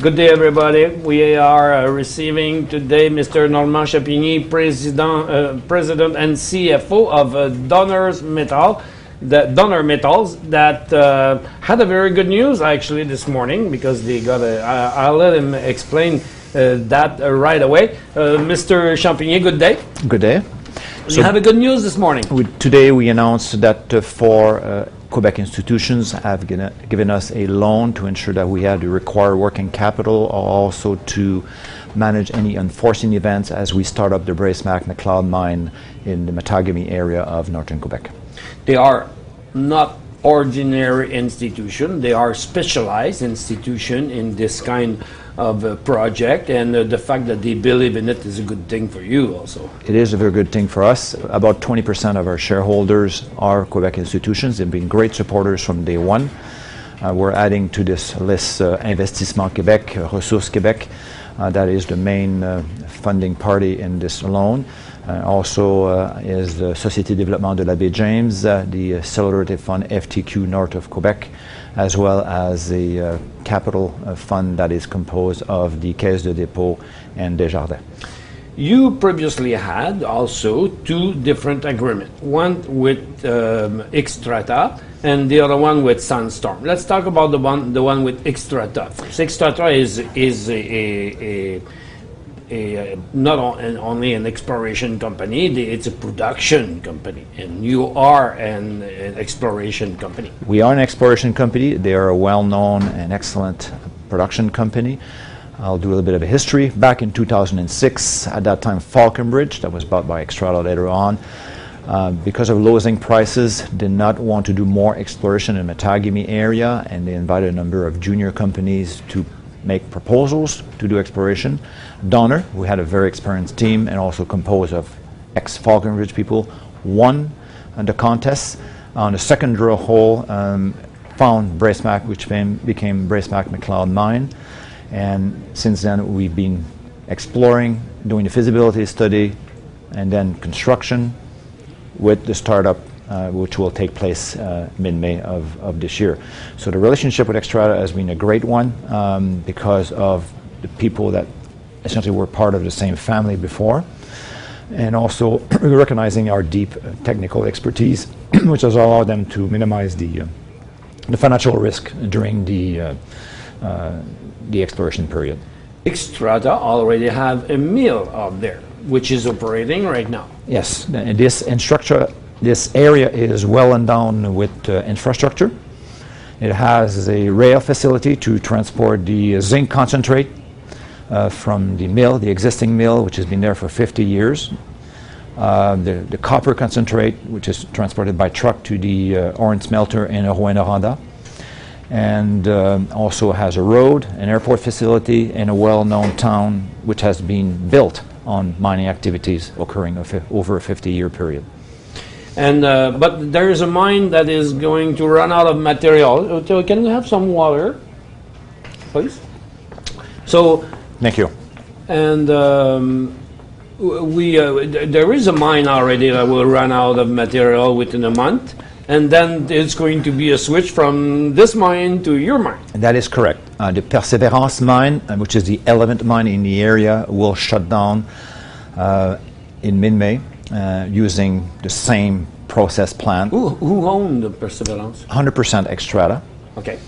Good day, everybody. We are receiving today Mr. Normand Champigny, President and CFO of Donner Metals, that had a very good news actually this morning, because they got I'll let him explain that right away. Mr. Champigny, good day. Good day. So you have a good news this morning. Today we announced that four Quebec institutions have given us a loan to ensure that we have the required working capital, also to manage any unforeseen events as we start up the Bracemac McLeod mine in the Champigny area of northern Quebec. They are not ordinary institution. They are specialized institution in this kind of project, and the fact that they believe in it is a good thing for you also. It is a very good thing for us. About 20% of our shareholders are Quebec institutions. They've been great supporters from day one. We're adding to this list Investissement Québec, Ressources Québec, that is the main funding party in this loan. Also is the Société Développement de la Baie James, the Solidarity Fund FTQ North of Quebec, as well as the capital fund that is composed of the Caisse de dépôt and Desjardins. You previously had also two different agreements, one with Xstrata and the other one with Sandstorm. Let's talk about the one with Xstrata first. Xstrata is not only an exploration company, it's a production company, and you are an exploration company. We are an exploration company. They are a well-known and excellent production company. I'll do a little bit of a history. Back in 2006, at that time Falconbridge, that was bought by Xstrata later on, because of losing prices, did not want to do more exploration in the Champigny area, and they invited a number of junior companies to make proposals to do exploration. Donner, who had a very experienced team and also composed of ex-Falconbridge people, won the contest. On the second drill hole, found Bracemac, which became Bracemac McLeod mine. And since then, we've been exploring, doing the feasibility study, and then construction with the startup, which will take place mid-May of this year. So the relationship with Xstrata has been a great one because of the people that essentially were part of the same family before, and also recognizing our deep technical expertise, which has allowed them to minimize the financial risk during the exploration period. Xstrata already have a mill out there, which is operating right now. Yes, this area is well endowed with infrastructure. It has a rail facility to transport the zinc concentrate from the mill, the existing mill, which has been there for 50 years. The copper concentrate, which is transported by truck to the Orange smelter in Rouyn-Noranda. And also has a road, an airport facility, and a well-known town which has been built on mining activities occurring over a 50-year period. And but there is a mine that is going to run out of material. Can we have some water, please? So, thank you. And there is a mine already that will run out of material within a month, and then it's going to be a switch from this mine to your mine. That is correct. The Perseverance mine, which is the 11th mine in the area, will shut down in mid-May using the same process plant. Who owned the Perseverance? 100% Xstrata. Okay.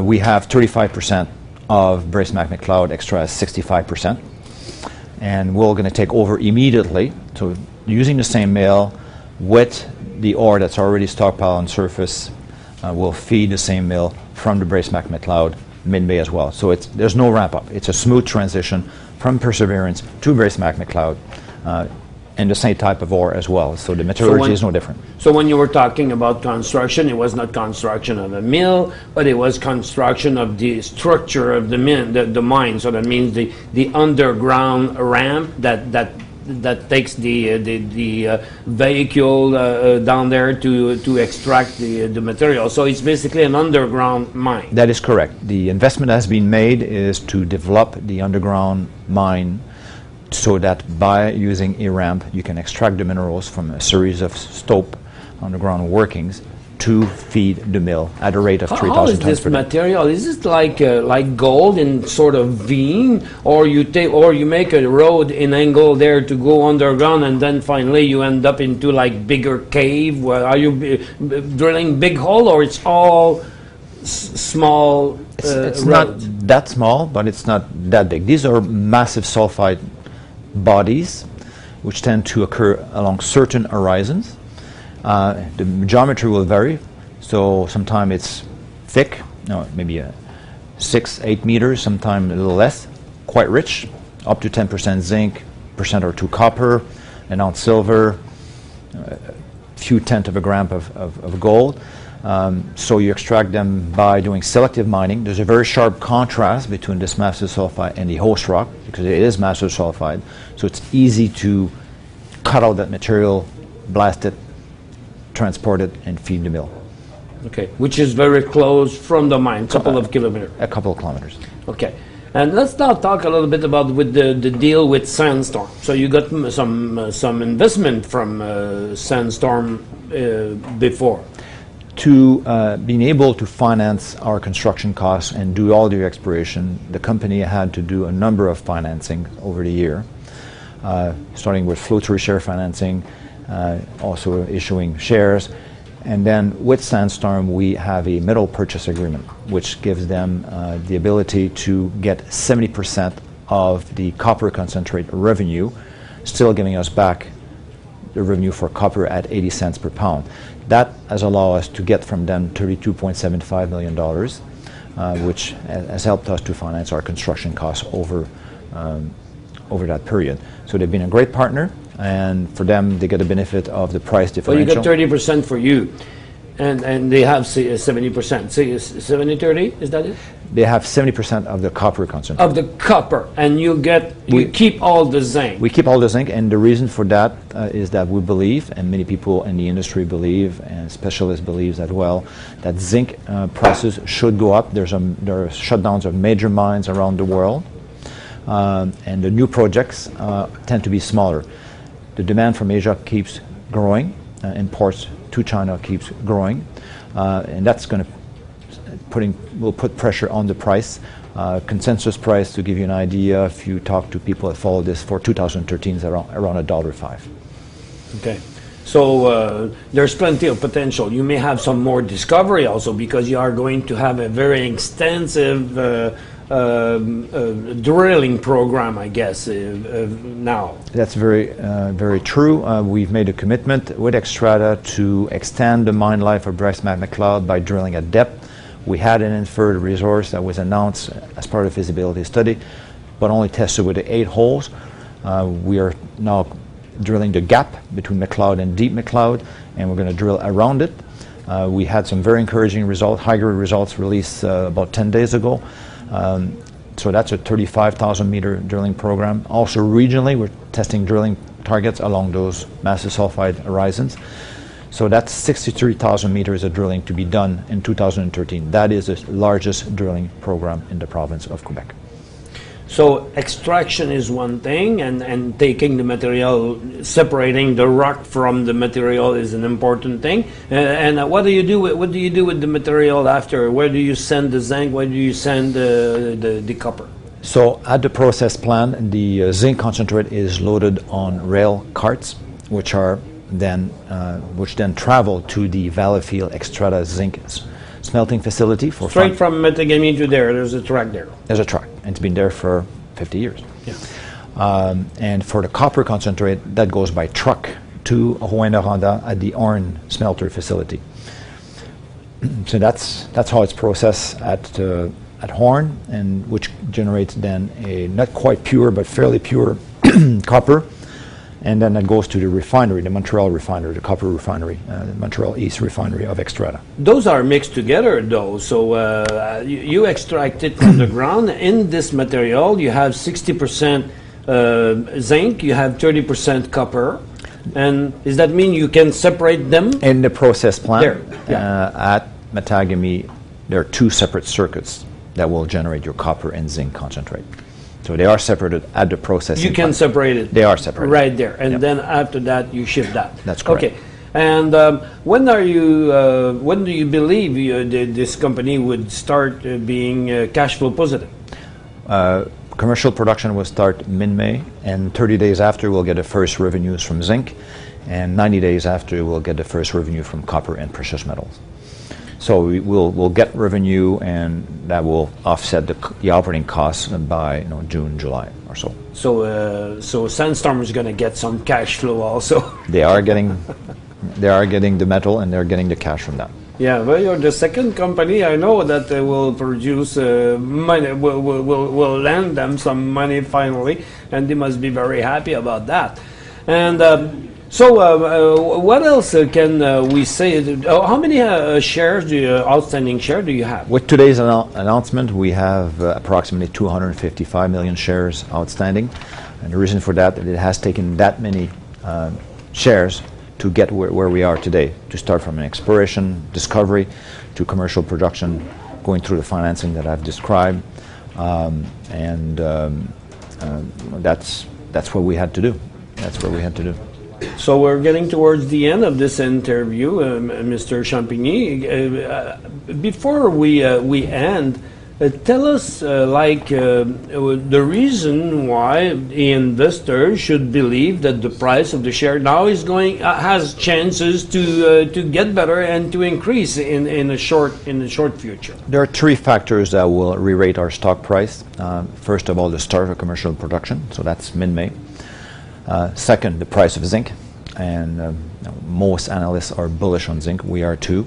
We have 35% of Bracemac McLeod, Xstrata 65%. And we're going to take over immediately, so using the same mill with the ore that's already stockpiled on surface, will feed the same mill from the Bracemac McLeod mid-May as well. So there's no ramp up. It's a smooth transition from Perseverance to Bracemac McLeod, and the same type of ore as well. So the metallurgy is no different. So when you were talking about construction, it was not construction of a mill, but it was construction of the structure of the mine. So that means the underground ramp that takes the vehicle down there to extract the material. So it's basically an underground mine. That is correct. The investment that has been made is to develop the underground mine so that by using a ramp you can extract the minerals from a series of stope underground workings to feed the mill at a rate of 3,000 How is tons this per day. material? Is it like gold in sort of vein, or you make a road in angle there to go underground, and then finally you end up into like bigger cave? Where are you drilling big hole, or it's all small? It's not that small, but it's not that big. These are massive sulfide bodies, which tend to occur along certain horizons. The geometry will vary, so sometimes it's thick, maybe 6-8 meters, sometimes a little less, quite rich, up to 10% zinc, percent or two copper, an ounce silver, a few tenths of a gram of gold. So you extract them by doing selective mining. There's a very sharp contrast between this massive sulfide and the host rock, because it is massive sulfide, so it's easy to cut out that material, blast it, transport it, and feed the mill. Okay, which is very close from the mine, couple of kilometers. A couple of kilometers. Okay, and let's now talk a little bit about with the deal with Sandstorm. So you got some investment from Sandstorm before. To being able to finance our construction costs and do all the exploration, the company had to do a number of financing over the year, starting with flow-through share financing, also issuing shares. And then with Sandstorm, we have a metal purchase agreement, which gives them the ability to get 70% of the copper concentrate revenue, still giving us back the revenue for copper at 80 cents per pound. That has allowed us to get from them $32.75 million, which has helped us to finance our construction costs over that period. So they've been a great partner, and for them, they get the benefit of the price differential. Well, you got 30% for you, and they have 70%. 70-30, is that it? They have 70% of the copper concentrate. Of the copper, and you keep all the zinc. We keep all the zinc, and the reason for that is that we believe, and many people in the industry believe, and specialists believe as well, that zinc prices should go up. There are shutdowns of major mines around the world, and the new projects tend to be smaller. The demand from Asia keeps growing, imports to China keeps growing, and that's going to will put pressure on the price. Consensus price, to give you an idea, if you talk to people that follow this, for 2013 is around $1.05. Okay. So there's plenty of potential. You may have some more discovery also, because you are going to have a very extensive drilling program, I guess, now. That's very true. We've made a commitment with Xstrata to extend the mine life of Bracemac McLeod by drilling at depth. We had an inferred resource that was announced as part of the feasibility study, but only tested with the 8 holes. We are now drilling the gap between McLeod and Deep McLeod, and we're going to drill around it. We had some very encouraging results, high-grade results released about 10 days ago. So that's a 35,000 meter drilling program. Also regionally, we're testing drilling targets along those massive sulfide horizons. So that's 63,000 meters of drilling to be done in 2013. That is the largest drilling program in the province of Quebec. So extraction is one thing, and taking the material, separating the rock from the material is an important thing. And what do you do with the material after? Where do you send the zinc? Where do you send the copper? So at the process plant, the zinc concentrate is loaded on rail carts, which then travel to the Valleyfield Xstrata zinc smelting facility for straight from Champigny to there. There's a track there. There's a track, and it's been there for 50 years. Yeah. And for the copper concentrate, that goes by truck to Rouyn-Noranda at the Horn smelter facility. So that's how it's processed at Horn, and which generates then a not quite pure but fairly pure copper. And then it goes to the refinery, the Montreal refinery, the copper refinery, the Montreal East refinery of Xstrata. Those are mixed together, though. So you extract it from the ground. In this material, you have 60% zinc, you have 30% copper. And does that mean you can separate them? In the process plant there, at Matagami, there are 2 separate circuits that will generate your copper and zinc concentrate. So they are separated at the processing You can plant. separate it. They are separated. Right there. And then after that, you ship that. That's correct. Okay. And when do you believe this company would start being cash flow positive? Commercial production will start mid-May, and 30 days after we'll get the first revenues from zinc, and 90 days after we'll get the first revenue from copper and precious metals. So we'll get revenue, and that will offset the operating costs by June, July or so. So Sandstorm is going to get some cash flow also. They are getting the metal, and they're getting the cash from that. Yeah, well, you're the second company I know that will produce money, will lend them some money finally, and they must be very happy about that. And so, what else can we say? How many outstanding shares do you have? With today's announcement, we have approximately 255 million shares outstanding, and the reason for that is it has taken that many shares to get where we are today, to start from an exploration, discovery, to commercial production, going through the financing that I've described, and that's what we had to do. That's what we had to do. So we're getting towards the end of this interview, Mr. Champigny. Before we end, tell us the reason why the investor should believe that the price of the share now is has chances to get better and to increase in the short future. There are three factors that will re-rate our stock price. First of all, the start of commercial production, so that's mid-May. Second, the price of zinc, and most analysts are bullish on zinc. We are too.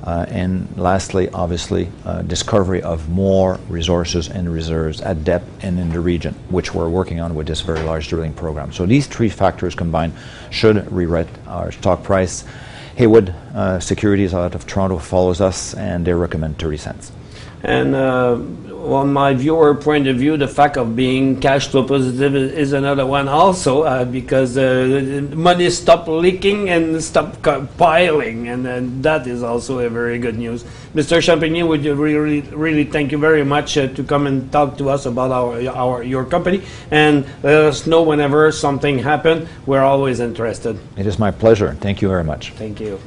And lastly, obviously, discovery of more resources and reserves at depth and in the region, which we're working on with this very large drilling program. So these three factors combined should rewrite our stock price. Haywood Securities out of Toronto follows us, and they recommend 30 cents. And on my viewer point of view, the fact of being cash flow positive is another one also, because money stopped leaking and stopped piling, and that is also a very good news. Mr. Champigny, would you really thank you very much to come and talk to us about your company, and let us know whenever something happens. We're always interested. It is my pleasure. Thank you very much. Thank you.